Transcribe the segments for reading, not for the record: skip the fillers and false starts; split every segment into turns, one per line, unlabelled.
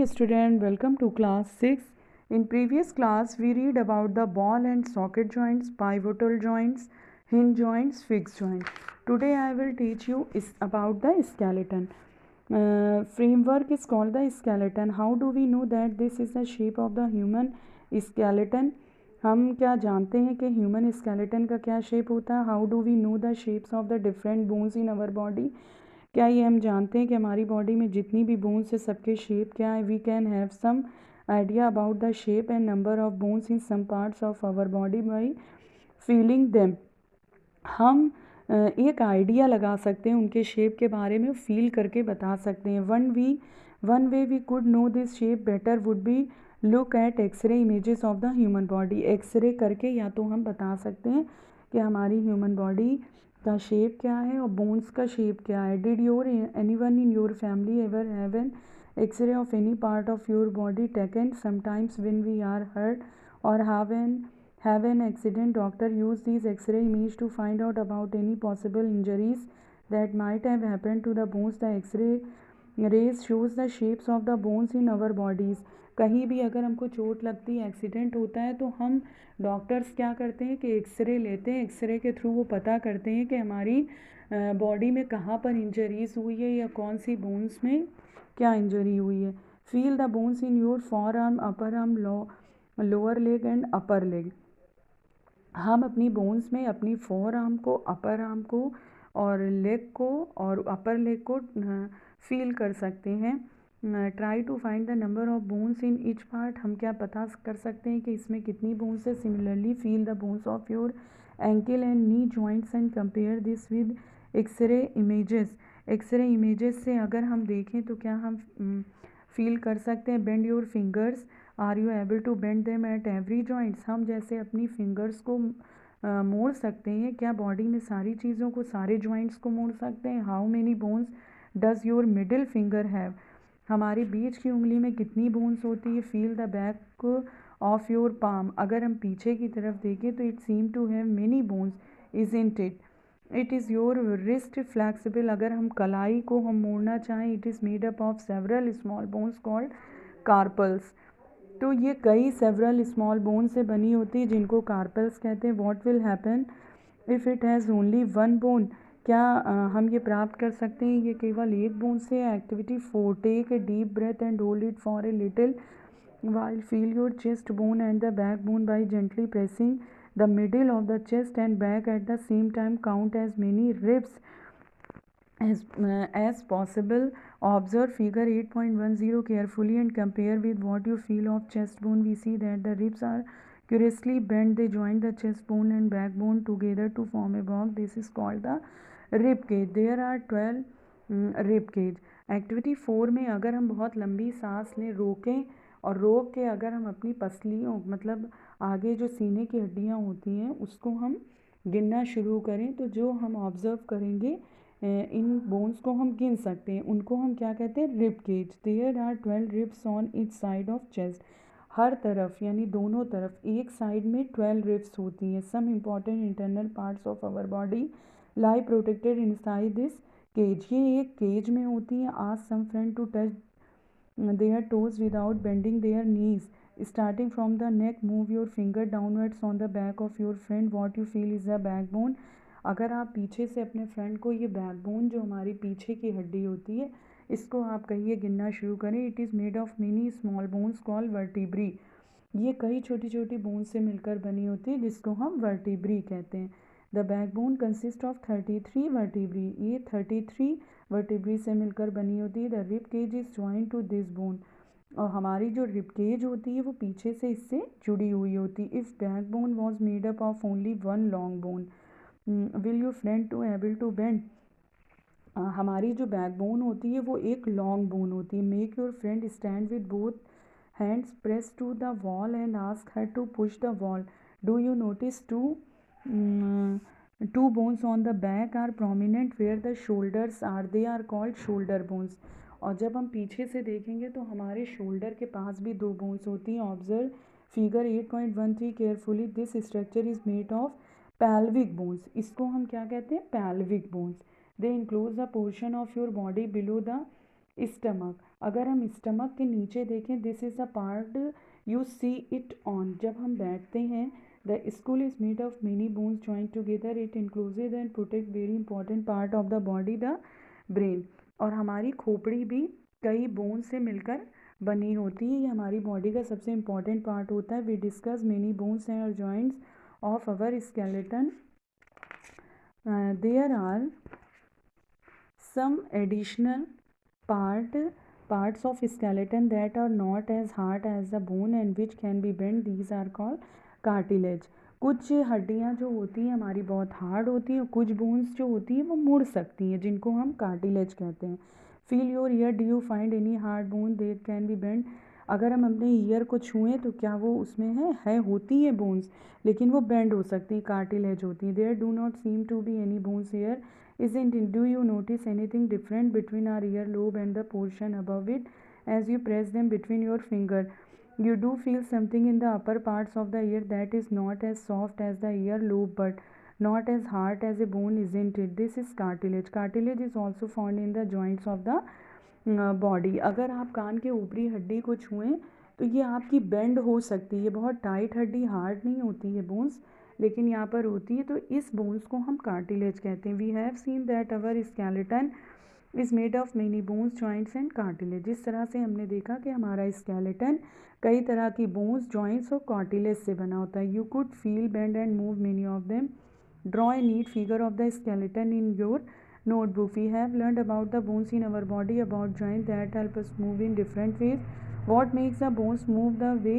student, welcome to class 6. In previous class we read about the ball and socket joints, pivotal joints, hinge joints, fixed joints. Today I will teach you about the skeleton. Framework is called the skeleton. How do we know that this is the shape of the human skeleton? हम क्या जानते हैं कि human skeleton का क्या shape होता है? How do we know the shapes of the different bones in our body? क्या ये हम जानते हैं कि हमारी बॉडी में जितनी भी बोन्स है सबके शेप क्या है? We can have some idea about the shape and number of bones in some parts of our body by feeling them. हम एक आइडिया लगा सकते हैं उनके शेप के बारे में, फील करके बता सकते हैं. One way we could know this shape better would be look at X-ray images of the human body. X-ray करके या तो हम बता सकते हैं कि हमारी ह्यूमन बॉडी का शेप क्या है और बोन्स का शेप क्या है. Did your anyone in your family ever have an X-ray of any part of your body taken? Sometimes when we are hurt or have an accident, doctor use these x-ray image to find out about any possible injuries that might have happened to the bones. The x-ray rays shows the shapes of the bones in our bodies. कहीं भी अगर हमको चोट लगती है, accident होता है, तो हम डॉक्टर्स क्या करते हैं कि एक्सरे लेते हैं. एक्सरे के थ्रू वो पता करते हैं कि हमारी बॉडी में कहाँ पर इंजरीज हुई है या कौन सी बोन्स में क्या इंजरी हुई है. Feel the bones in your for arm, upper arm, lower leg and upper leg. हम अपनी बोन्स में अपनी फोर आर्म को, अपर आर्म को और लेग को और अपर लेग को फील कर सकते हैं. Try to find the number of bones in each part. हम क्या पता कर सकते हैं कि इसमें कितनी बोन्स है. Similarly feel the bones of your ankle and knee joints and compare this with X-ray images. X-ray images से अगर हम देखें तो क्या हम फील कर सकते हैं. Bend your fingers, are you able to bend them at every joints. हम जैसे अपनी फिंगर्स को मोड़ सकते हैं, क्या बॉडी में सारी चीज़ों को, सारे जॉइंट्स को मोड़ सकते हैं. How many bones does your middle finger have. हमारी बीच की उंगली में कितनी बोन्स होती है. Feel the back of your palm. अगर हम पीछे की तरफ देखें तो it seem to have many bones, isn't it. It is your wrist flexible. अगर हम कलाई को हम मोड़ना चाहें, it is made up of several small bones called carpals. तो ये कई सेवरल स्मॉल बोन से बनी होती है जिनको कार्पल्स कहते हैं. What will happen if it has only one bone. क्या हम ये प्राप्त कर सकते हैं ये केवल एक बोन से. Activity 4, take a deep breath and hold it for a little while. Feel your chest bone and the backbone by gently pressing the middle of the chest and back at the same time. Count as many ribs as possible. Observe figure 8.10 carefully and compare with what you feel of chest bone. We see that the ribs are curiously bent. They join the chest bone and backbone together to form a box. This is called the rib cage. There are 12 rib cage. Activity 4 में अगर हम बहुत लंबी सांस लें, रोकें और रोक के अगर हम अपनी पसलियों, मतलब आगे जो सीने की हड्डियाँ होती हैं, उसको हम गिनना शुरू करें, तो जो हम ऑब्ज़र्व करेंगे इन बोन्स को हम गिन सकते हैं. उनको हम क्या कहते हैं? Rib cage. There are 12 ribs on each side of chest. हर तरफ यानी दोनों तरफ एक साइड में 12 रिब्स होती हैं. Some important internal parts of our body lie protected inside this cage. ये एक केज में होती हैं. Ask some friend to touch their toes without bending their knees. Starting from the neck, move your finger downwards on the back of your friend. What you feel is the backbone. अगर आप पीछे से अपने friend को, ये backbone जो हमारी पीछे की हड्डी होती है, इसको आप कहिए गिनना शुरू करें. It is made of many small bones called vertebrae. ये कई छोटी छोटी बोन से मिलकर बनी होती है जिसको हम वर्टिब्री कहते हैं. The backbone consist of 33 vertebrae. ये 33 वर्टिब्री से मिलकर बनी होती है. The rib cage is joint to this bone. और हमारी जो रिब केज होती है वो पीछे से इससे जुड़ी हुई होती है. If backbone was made up of only one long bone, will you friend to able to bend. हमारी जो बैकबोन होती है वो एक लॉन्ग बोन होती है. Make your friend stand with both hands pressed to the wall and ask her to push the wall. Do you notice two bones on the back are prominent where the shoulders are? They are called shoulder bones. और जब हम पीछे से देखेंगे तो हमारे shoulder के पास भी दो बोन्स होती हैं. Observe figure 8.13 carefully. This structure is made of pelvic bones. इसको हम क्या कहते हैं? Pelvic bones. They includes the portion of your body below the stomach, अगर हम स्टमक के नीचे देखें, this is the part you see it on, जब हम बैठते हैं, the school is made of many bones joint together, it inclusive and protect very important part of the body, the brain. और हमारी खोपड़ी भी कई बोन से मिलकर बनी होती है, ये हमारी बॉडी का सबसे इम्पॉर्टेंट पार्ट होता है। We discuss many bones and joints of our skeleton, there are some additional parts of skeleton that are not as hard as the bone and which can be bent, these are called cartilage। कुछ हड्डियाँ जो होती हैं हमारी बहुत hard होती हैं, कुछ बोन्स जो होती हैं वो मुड़ सकती हैं, जिनको हम कार्टिलेज कहते हैं। Feel your year, do you find any hard bone that can be bend, अगर हम अपने ईयर को छुएं तो क्या वो उसमें है होती है बोन्स, लेकिन वो बेंड हो सकती है, कार्टिलेज होती है। There do not seem to be any bones here, isn't it? Do you notice anything different between our earlobe and the portion above it? As you press them between your finger, you do feel something in the upper parts of the ear that is not as soft as the earlobe but not as hard as a bone, isn't it? This is cartilage. Cartilage is also found in the joints of the body। अगर आप कान के ऊपरी हड्डी को छुएं तो ये आपकी bend हो सकती है, बहुत टाइट हड्डी, हार्ड नहीं होती है बोन्स, लेकिन यहाँ पर होती है, तो इस बोन्स को हम कार्टिलेज कहते हैं। We have seen that our skeleton is made of many bones joints and cartilage. इस तरह से हमने देखा कि हमारा स्केलेटन कई तरह की बोन्स, जॉइंट्स और कार्टिलेज से बना होता है। You could feel, bend and move many of them. Draw a neat figure of the skeleton in your notebook। We have learned about the bones in our body, about joints that help us move in different ways. What makes the bones move the way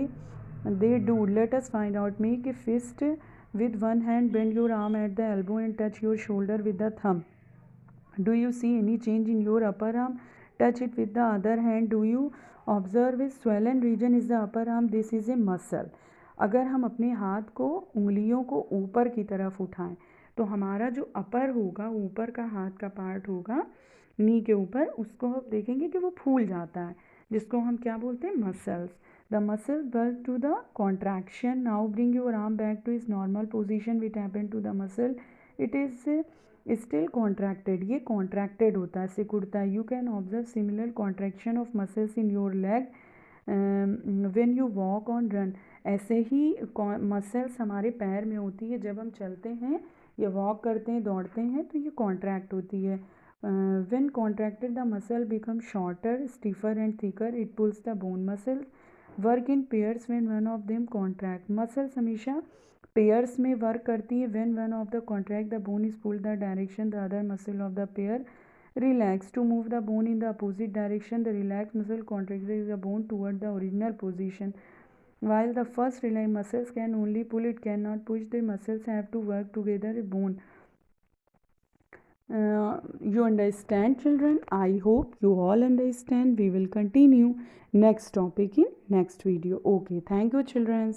they do? Let us find out. Make a fist with one hand, bend your arm at the elbow and touch your shoulder with the thumb. Do you see any change in your upper arm? Touch it with the other hand. Do you observe a swollen region is the upper arm? This is a muscle। अगर हम अपने हाथ को, उंगलियों को ऊपर की तरफ उठाएं तो हमारा जो अपर होगा, ऊपर का हाथ का पार्ट होगा नी के ऊपर, उसको हम देखेंगे कि वो फूल जाता है, जिसको हम क्या बोलते हैं, muscles. The muscles work to the contraction. Now bring your arm back to its normal position, what happen to the muscle, it is still contracted, ये कॉन्ट्रैक्टेड होता है, सिकुड़ता है। You can observe similar contraction of muscles in your leg when you walk on run. ऐसे ही muscles हमारे पैर में होती है, जब हम चलते हैं या वॉक करते हैं, दौड़ते हैं, तो ये कॉन्ट्रैक्ट होती है। When contracted the muscle become shorter, stiffer and thicker, it pulls the bone. Muscles work in pairs when one of them contract. Muscles हमेशा पेयर्स में वर्क करती है। When one of the contract, the bone is pulled the direction the other muscle of the pair relax। To move the bone in the opposite direction, the relaxed muscle contracts the bone toward the original position. While the first relaxed muscles can only pull, it cannot push, the muscles have to work together a bone। You understand, children? I hope you all understand. We will continue next topic in next video. Okay, thank you, children.